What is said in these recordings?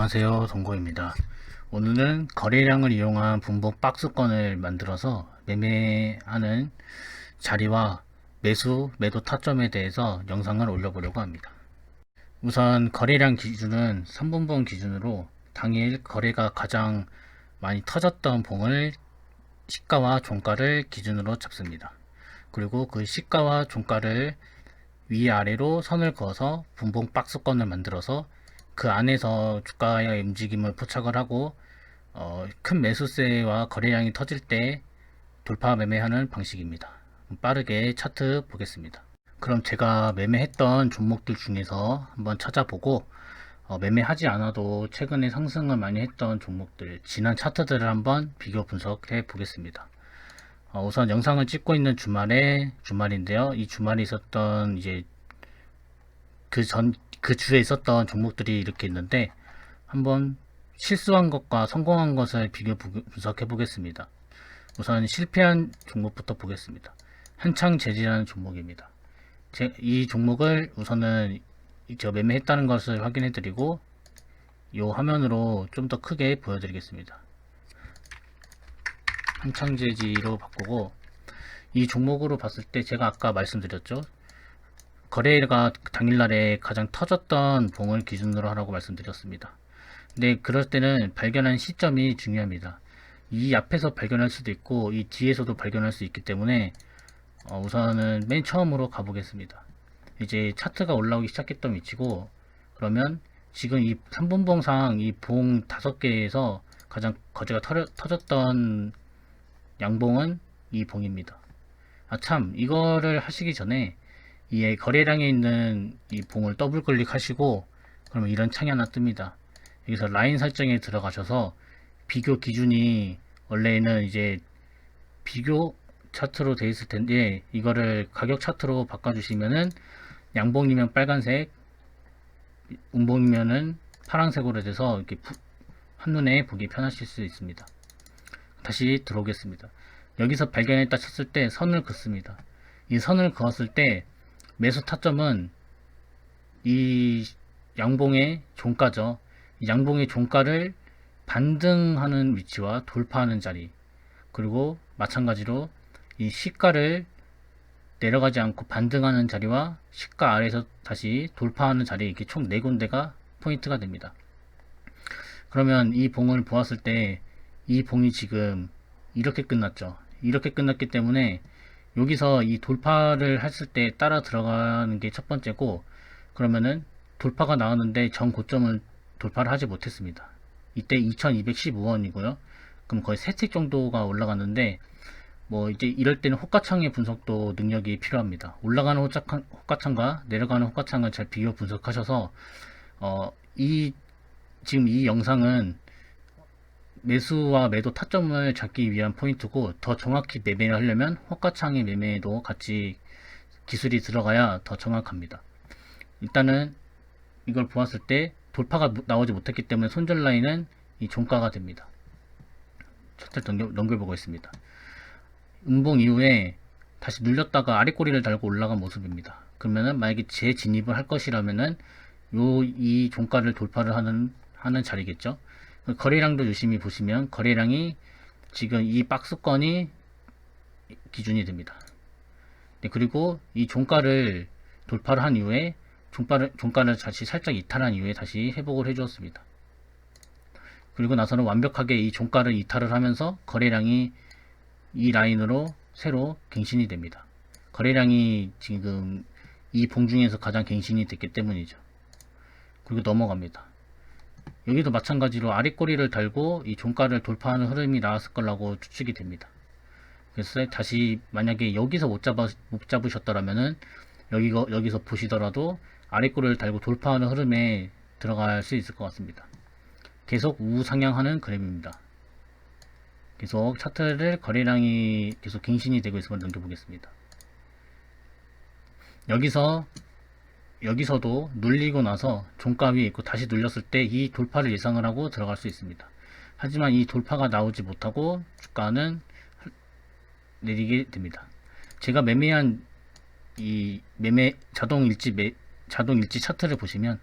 안녕하세요, 동고입니다. 오늘은 거래량을 이용한 분봉 박스권을 만들어서 매매하는 자리와 매도 타점에 대해서 영상을 올려보려고 합니다. 우선 거래량 기준은 3분봉 기준으로 당일 거래가 가장 많이 터졌던 봉을 시가와 종가를 기준으로 잡습니다. 그리고 그 시가와 종가를 위아래로 선을 그어서 분봉 박스권을 만들어서 그 안에서 주가의 움직임을 포착을 하고 큰 매수세와 거래량이 터질 때 돌파 매매하는 방식입니다. 빠르게 차트 보겠습니다. 그럼 제가 매매했던 종목들 중에서 한번 찾아보고 매매하지 않아도 최근에 상승을 많이 했던 종목들, 지난 차트들을 한번 비교 분석해 보겠습니다. 우선 영상을 찍고 있는 주말인데요. 이 주말에 있었던 이제 그 주에 있었던 종목들이 이렇게 있는데 한번 실수한 것과 성공한 것을 비교 분석해 보겠습니다. 우선 실패한 종목부터 보겠습니다. 한창재지라는 종목입니다. 이 종목을 우선은 제가 매매했다는 것을 확인해 드리고 이 화면으로 좀 더 크게 보여드리겠습니다. 한창재지로 바꾸고 이 종목으로 봤을 때 제가 아까 말씀드렸죠. 거래가 당일날에 가장 터졌던 봉을 기준으로 하라고 말씀드렸습니다. 근데 그럴 때는 발견한 시점이 중요합니다. 이 앞에서 발견할 수도 있고 이 뒤에서도 발견할 수 있기 때문에 우선은 맨 처음으로 가보겠습니다. 이제 차트가 올라오기 시작했던 위치고, 그러면 지금 이 3분봉상 이 봉 5개에서 가장 거래가 터졌던 양봉은 이 봉입니다. 참, 이거를 하시기 전에 이 거래량에 있는 이 봉을 더블 클릭하시고, 그러면 이런 창이 하나 뜹니다. 여기서 라인 설정에 들어가셔서 비교 기준이 원래는 이제 비교 차트로 되어 있을 텐데 이거를 가격 차트로 바꿔주시면은 양봉이면 빨간색, 음봉이면은 파란색으로 돼서 이렇게 한눈에 보기 편하실 수 있습니다. 다시 들어오겠습니다. 여기서 발견했다 쳤을 때 선을 긋습니다. 이 선을 그었을 때 매수 타점은 이 양봉의 종가죠. 이 양봉의 종가를 반등하는 위치와 돌파하는 자리, 그리고 마찬가지로 이 시가를 내려가지 않고 반등하는 자리와 시가 아래에서 다시 돌파하는 자리, 이렇게 총 4군데가 포인트가 됩니다. 그러면 이 봉을 보았을 때 이 봉이 지금 이렇게 끝났죠. 이렇게 끝났기 때문에 여기서 이 돌파를 했을 때 따라 들어가는 게 첫 번째고, 그러면은 돌파가 나왔는데 전 고점을 돌파를 하지 못했습니다. 이때 2215원이고요. 그럼 거의 3틱 정도가 올라갔는데, 뭐 이제 이럴 때는 호가창의 분석도 능력이 필요합니다. 올라가는 호가창과 내려가는 호가창을 잘 비교 분석하셔서 지금 이 영상은 매수와 매도 타점을 잡기 위한 포인트고, 더 정확히 매매를 하려면 호가창의 매매도 같이 기술이 들어가야 더 정확합니다. 일단은 이걸 보았을 때 돌파가 나오지 못했기 때문에 손절 라인은 이 종가가 됩니다. 차트를 넘겨보고 있습니다. 음봉 이후에 다시 눌렸다가 아래 꼬리를 달고 올라간 모습입니다. 그러면은 만약에 재진입을 할 것이라면은 이 종가를 돌파를 하는 자리겠죠. 거래량도 유심히 보시면 거래량이 지금 이 박스권이 기준이 됩니다. 네, 그리고 이 종가를 돌파를 한 이후에 종가를 다시 살짝 이탈한 이후에 다시 회복을 해주었습니다. 그리고 나서는 완벽하게 이 종가를 이탈을 하면서 거래량이 이 라인으로 새로 갱신이 됩니다. 거래량이 지금 이 봉 중에서 가장 갱신이 됐기 때문이죠. 그리고 넘어갑니다. 여기도 마찬가지로 아랫꼬리를 달고 이 종가를 돌파하는 흐름이 나왔을 거라고 추측이 됩니다. 그래서 다시 만약에 여기서 못 잡으셨더라면은 여기서 보시더라도 아랫꼬리를 달고 돌파하는 흐름에 들어갈 수 있을 것 같습니다. 계속 우상향하는 그램입니다. 계속 차트를 거래량이 계속 갱신이 되고 있음을 넘겨보겠습니다. 여기서도 눌리고 나서 종가 위에 있고 다시 눌렸을 때 이 돌파를 예상을 하고 들어갈 수 있습니다. 하지만 이 돌파가 나오지 못하고 주가는 내리게 됩니다. 제가 매매한 이 자동 일지 차트를 보시면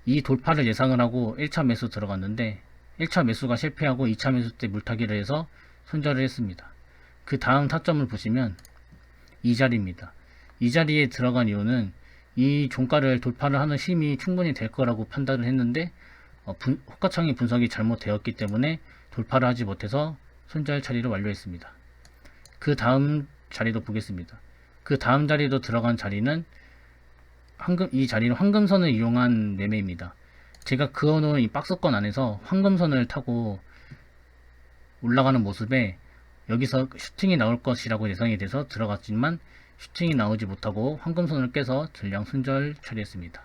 이 돌파를 예상을 하고 1차 매수 들어갔는데 1차 매수가 실패하고 2차 매수 때 물타기를 해서 손절을 했습니다. 그 다음 타점을 보시면 이 자리입니다. 이 자리에 들어간 이유는 이 종가를 돌파를 하는 힘이 충분히 될 거라고 판단을 했는데 호가창이 분석이 잘못되었기 때문에 돌파를 하지 못해서 손절 처리를 완료했습니다. 그 다음 자리도 보겠습니다. 그 다음 자리도 들어간 자리는 이 자리는 황금선을 이용한 매매입니다. 제가 그어놓은 이 박스권 안에서 황금선을 타고 올라가는 모습에 여기서 슈팅이 나올 것이라고 예상이 돼서 들어갔지만 슈팅이 나오지 못하고 황금선을 깨서 전량 손절 처리했습니다.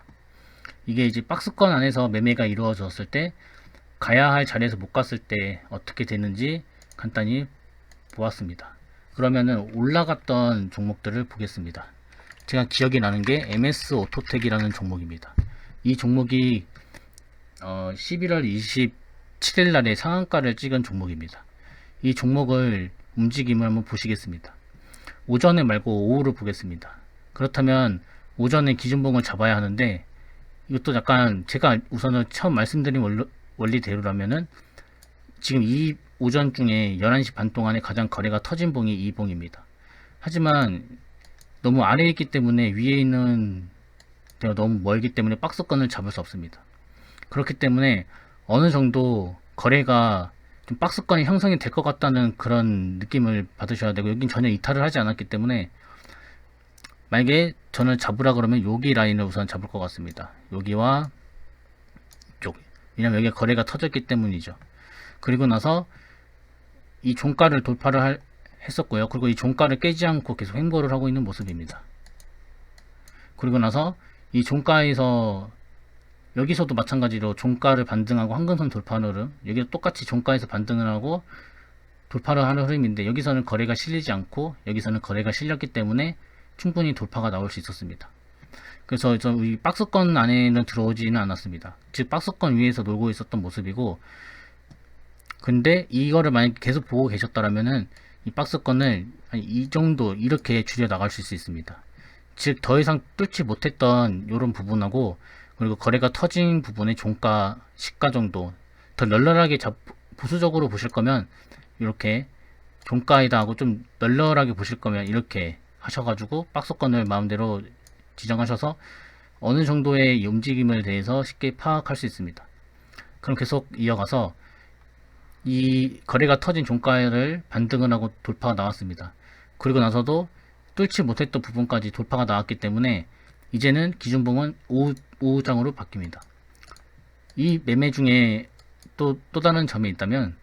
이게 이제 박스권 안에서 매매가 이루어졌을 때 가야 할 자리에서 못 갔을 때 어떻게 되는지 간단히 보았습니다. 그러면은 올라갔던 종목들을 보겠습니다. 제가 기억이 나는 게 MS 오토텍이라는 종목입니다. 이 종목이 11월 27일 날에 상한가를 찍은 종목입니다. 이 종목을 움직임을 한번 보시겠습니다. 오전에 말고 오후를 보겠습니다. 그렇다면 오전에 기준봉을 잡아야 하는데 이것도 약간 제가 우선은 처음 말씀드린 원리대로라면은 지금 이 오전 중에 11시 반 동안에 가장 거래가 터진 봉이 이 봉입니다. 하지만 너무 아래에 있기 때문에 위에 있는 데가 너무 멀기 때문에 박스권을 잡을 수 없습니다. 그렇기 때문에 어느 정도 거래가 좀 박스권이 형성이 될 것 같다는 그런 느낌을 받으셔야 되고, 여긴 전혀 이탈을 하지 않았기 때문에 만약에 저는 잡으라 그러면 여기 라인을 우선 잡을 것 같습니다. 여기와 이쪽, 왜냐면 여기가 거래가 터졌기 때문이죠. 그리고 나서 이 종가를 돌파를 했었고요. 그리고 이 종가를 깨지 않고 계속 횡보를 하고 있는 모습입니다. 그리고 나서 이 종가에서 여기서도 마찬가지로 종가를 반등하고 황금선 돌파하는 흐름, 여기도 똑같이 종가에서 반등을 하고 돌파를 하는 흐름인데 여기서는 거래가 실리지 않고 여기서는 거래가 실렸기 때문에 충분히 돌파가 나올 수 있었습니다. 그래서 이 박스권 안에는 들어오지는 않았습니다. 즉 박스권 위에서 놀고 있었던 모습이고, 근데 이거를 만약 계속 보고 계셨다라면은 이 박스권을 이 정도 이렇게 줄여 나갈 수 있습니다. 즉 더 이상 뚫지 못했던 이런 부분하고, 그리고 거래가 터진 부분의 종가 시가 정도 더 널널하게 보수적으로 보실 거면 이렇게 종가이다 하고 좀 널널하게 보실 거면 이렇게 하셔가지고 박스권을 마음대로 지정하셔서 어느 정도의 움직임에 대해서 쉽게 파악할 수 있습니다. 그럼 계속 이어가서 이 거래가 터진 종가를 반등을 하고 돌파가 나왔습니다. 그리고 나서도 뚫지 못했던 부분까지 돌파가 나왔기 때문에 이제는 기준봉은 오후장으로 바뀝니다. 이 매매 중에 또 다른 점이 있다면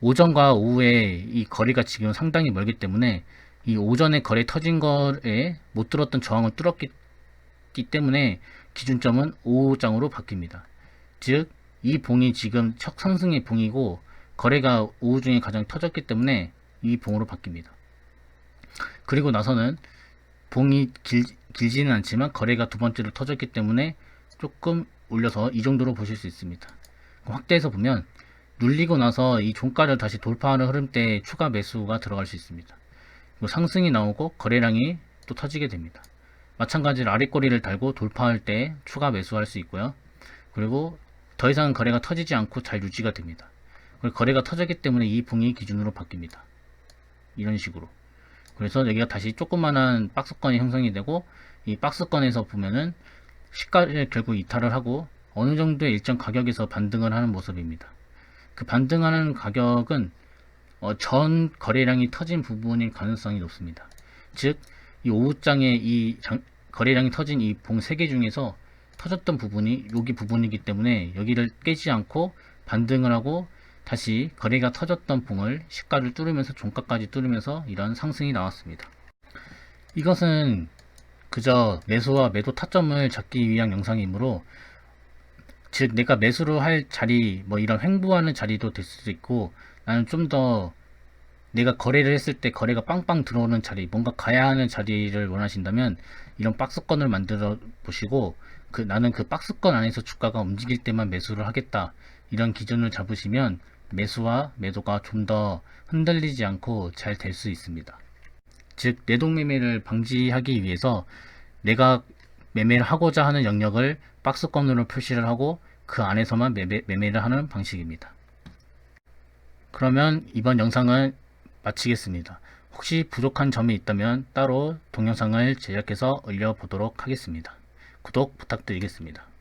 오전과 오후에 이 거리가 지금 상당히 멀기 때문에 이 오전에 거래 터진 거에 못 들었던 저항을 뚫었기 때문에 기준점은 오후장으로 바뀝니다. 즉 이 봉이 지금 첫 상승의 봉이고 거래가 오후 중에 가장 터졌기 때문에 이 봉으로 바뀝니다. 그리고 나서는 봉이 길지는 않지만 거래가 두 번째로 터졌기 때문에 조금 올려서 이 정도로 보실 수 있습니다. 확대해서 보면 눌리고 나서 이 종가를 다시 돌파하는 흐름 때 추가 매수가 들어갈 수 있습니다. 상승이 나오고 거래량이 또 터지게 됩니다. 마찬가지로 아랫꼬리를 달고 돌파할 때 추가 매수할 수 있고요. 그리고 더 이상 거래가 터지지 않고 잘 유지가 됩니다. 그리고 거래가 터졌기 때문에 이 봉이 기준으로 바뀝니다. 이런 식으로. 그래서 여기가 다시 조그만한 박스권이 형성이 되고, 이 박스권에서 보면은 시가를 결국 이탈을 하고 어느 정도의 일정 가격에서 반등을 하는 모습입니다. 그 반등하는 가격은 전 거래량이 터진 부분일 가능성이 높습니다. 즉 이 오후장에 거래량이 터진 이 봉 3개 중에서 터졌던 부분이 여기 부분이기 때문에 여기를 깨지 않고 반등을 하고 다시 거래가 터졌던 봉을 시가를 뚫으면서 종가까지 뚫으면서 이런 상승이 나왔습니다. 이것은 그저 매수와 매도 타점을 잡기 위한 영상이므로, 즉 내가 매수를 할 자리, 뭐 이런 횡보하는 자리도 될 수도 있고, 나는 좀 더 내가 거래를 했을 때 거래가 빵빵 들어오는 자리, 뭔가 가야 하는 자리를 원하신다면 이런 박스권을 만들어 보시고, 나는 그 박스권 안에서 주가가 움직일 때만 매수를 하겠다, 이런 기준을 잡으시면 매수와 매도가 좀 더 흔들리지 않고 잘 될 수 있습니다. 즉 내동 매매를 방지하기 위해서 내가 매매를 하고자 하는 영역을 박스권으로 표시를 하고 그 안에서만 매매를 하는 방식입니다. 그러면 이번 영상은 마치겠습니다. 혹시 부족한 점이 있다면 따로 동영상을 제작해서 올려보도록 하겠습니다. 구독 부탁드리겠습니다.